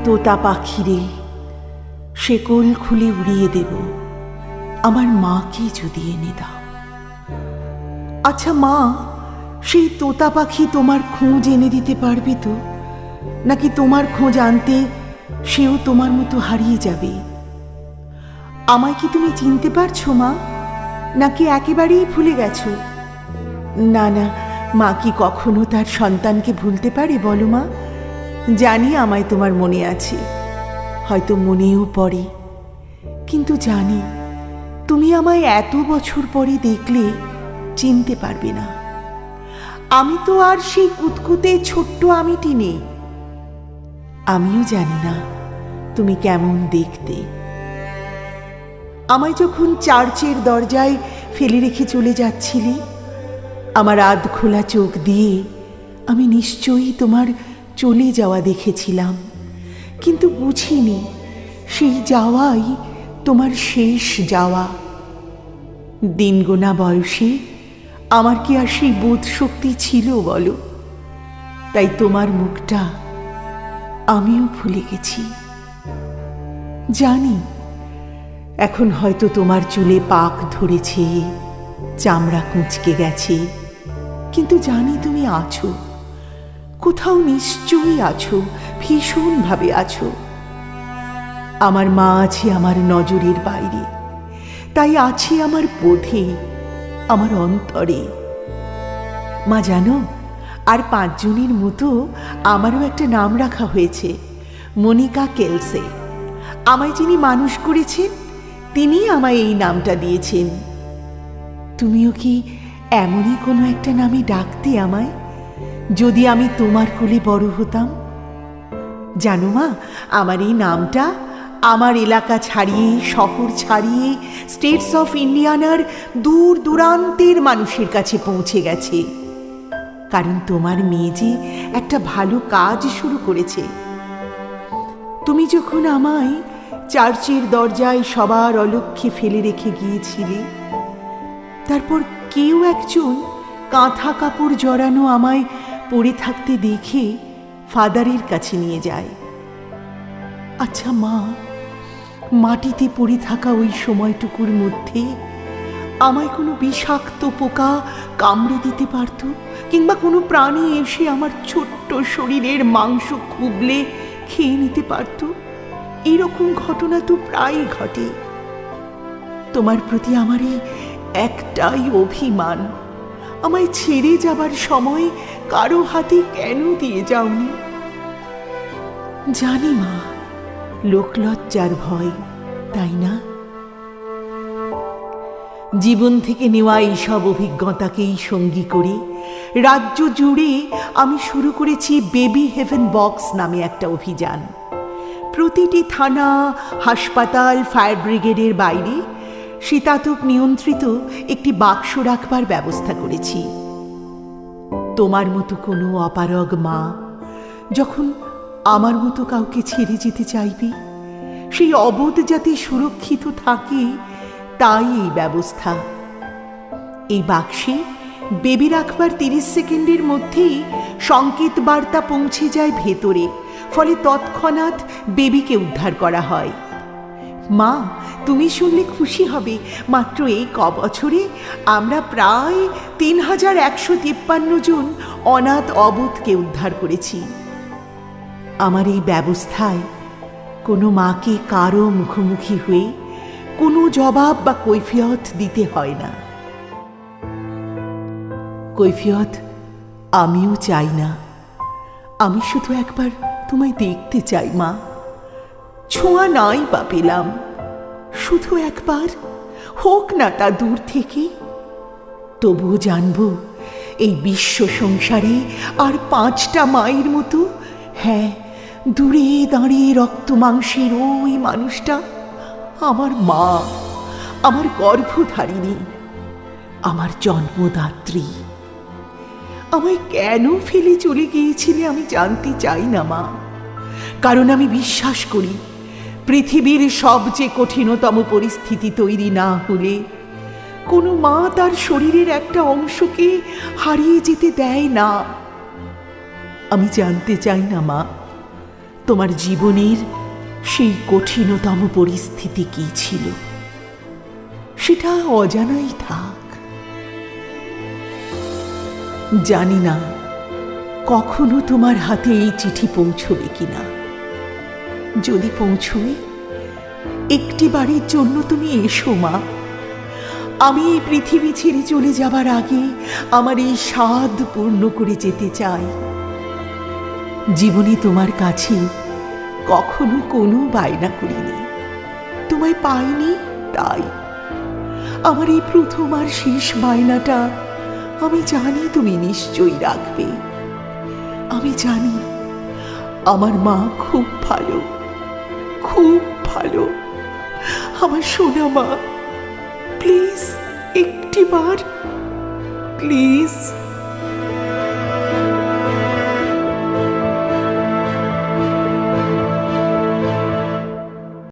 তোতা পাখিরে, শেকল খুলে উড়িয়ে দেব, আমার মাকে যদি এনে দাও। আচ্ছা মা, সেই তোতা পাখি তোমার খোঁজ এনে দিতে পারবে তো? নাকি তোমার খোঁজ আনতে সেও তোমার মতো হারিয়ে যাবে? আমায় কি তুমি চিনতে পারছো মা, নাকি একেবারেই ভুলে গেছো? না না, মা কি কখনো তার সন্তানকে ভুলতে পারে বলো মা? জানি আমায় তোমার মনে আছে, হয়তো মনেও পড়ে, কিন্তু জানি তুমি আমায় এত বছর পরে দেখলে চিনতে পারবে না। আমি তো আর সেই কুতকুতে ছোট্ট আমিটি নেই। আমিও জানি না তুমি কেমন দেখতে। আমায় যখন চার্চের দরজায় ফেলে রেখে চলে যাচ্ছিলে, আমার আধ খোলা চোখ দিয়ে আমি নিশ্চয়ই তোমার চলে যাওয়া দেখেছিলাম, কিন্তু বুঝিনি সেই যাওয়াই তোমার শেষ যাওয়া। দিনগোনা বয়সে আমার কি আর সেই বোধ শক্তি ছিল বলো? তাই তোমার মুখটা আমিও ভুলে গেছি। জানি এখন হয়তো তোমার চুলে পাক ধরেছে, চামড়া কুঁচকে গেছে, কিন্তু জানি তুমি আছো, কোথাও নিশ্চয়ই আছো, ভীষণভাবে আছো। আমার মা আছে আমার নজরের বাইরে, তাই আছে আমার বোধে, আমার অন্তরে। মা জানো, আর 5 জনের মতো আমারও একটা নাম রাখা হয়েছে, মনিকা কেলসে। আমায় যিনি মানুষ করেছেন তিনি আমায় এই নামটা দিয়েছেন। তুমিও কি এমনই কোনো একটা নামে ডাকতে আমায়, যদি আমি তোমার কোলে বড় হতাম? জানো মা, আমার এই নামটা আমার এলাকা ছাড়িয়ে, শহর ছাড়িয়ে, স্টেটস অফ ইন্ডিয়ানার দূর দূরান্তের মানুষের কাছে পৌঁছে গেছে, কারণ তোমার মেয়ে যে একটা ভালো কাজ শুরু করেছে। তুমি যখন আমায় চার্চের দরজায় সবার অলক্ষ্যে ফেলে রেখে গিয়েছিলে, তারপর কেউ একজন কাঁথা কাপড় জড়ানো আমায় পড়ে থাকতে দেখে ফাদারের কাছে নিয়ে যায়। আচ্ছা মা, মাটিতে পড়ে থাকা ওই সময়টুকুর মধ্যে আমায় কোনো বিষাক্ত পোকা কামড়ে দিতে পারত, কিংবা কোনো প্রাণী এসে আমার ছোট্ট শরীরের মাংস খুবলে খেয়ে নিতে পারত। এরকম ঘটনা তো প্রায়ই ঘটে। তোমার প্রতি আমার এই একটাই অভিমান, আমায় ছেড়ে যাবার সময় কারো হাতে কেন দিয়ে যাওনি? জানি মা, লোকলজ্জার ভয়, তাই না? জীবন থেকে নেওয়া এইসব অভিজ্ঞতাকেই সঙ্গী করে রাজ্য জুড়ে আমি শুরু করেছি বেবি হেভেন বক্স নামে একটা অভিযান। প্রতিটি থানা, হাসপাতাল, ফায়ার ব্রিগেডের বাইরে শীতাতপ নিয়ন্ত্রিত একটি বাক্স রাখবার ব্যবস্থা করেছি। তোমার মতো কোনো অপারগ মা যখন আমার মতো কাউকে ছেড়ে যেতে চাইবে, সেই অবোধ যাতে সুরক্ষিত থাকে, তাই এই ব্যবস্থা। এই বাক্সে বেবি রাখবার 30 সেকেন্ডের মধ্যেই সংকেত বার্তা পৌঁছে যায় ভেতরে, ফলে তৎক্ষণাৎ বেবিকে উদ্ধার করা হয়। মা, তুমি শুনলে খুশি হবে, মাত্র এই বছরে আমরা প্রায় 3153 জন অনাথ অবোধকে উদ্ধার করেছি। আমার এই ব্যবস্থায় কোনো মাকে কারো মুখোমুখি হয়ে কোনো জবাব বা কৈফিয়ত দিতে হয় না। কৈফিয়ত আমিও চাই না, আমি শুধু একবার তোমায় দেখতে চাই মা। ছোঁয়া নাই বা পেলাম, শুধু একবার হোক না তা দূর থেকে, তবুও জানবো এই বিশ্ব সংসারে আর 5টা মায়ের মতো, হ্যাঁ, দূরে দাঁড়িয়ে রক্ত মাংসের ওই মানুষটা আমার মা, আমার গর্ভধারিণী, আমার জন্মদাত্রী। আমায় কেন ফেলে চলে গিয়েছিলে আমি জানতে চাই না মা, কারণ আমি বিশ্বাস করি পৃথিবীর সবচেয়ে কঠিনতম পরিস্থিতি তৈরি না হলে কোনো মা তার শরীরের একটা অংশকে হারিয়ে যেতে দেয় না। আমি জানতে চাই না মা, তোমার জীবনের সেই কঠিনতম পরিস্থিতি কি ছিল সেটা অজানাই থাক। জানি না কখনো তোমার হাতে এই চিঠি পৌঁছবে কিনা। যদি পৌঁছয়, একটি বারের জন্য তুমি এসো মা। আমি এই পৃথিবী ছেড়ে চলে যাবার আগে আমার এই স্বাদ পূর্ণ করে যেতে চাই। জীবনে তোমার কাছে কখনো কোনো বায়না করিনি, তোমায় পাইনি তাই। আমার এই প্রথম আর শেষ বায়নাটা আমি জানি তুমি নিশ্চয়ই রাখবে। আমি জানি আমার মা খুব ভালো, খুব ভালো। আমার সোনা মা, প্লিজ একটিবার, প্লিজ।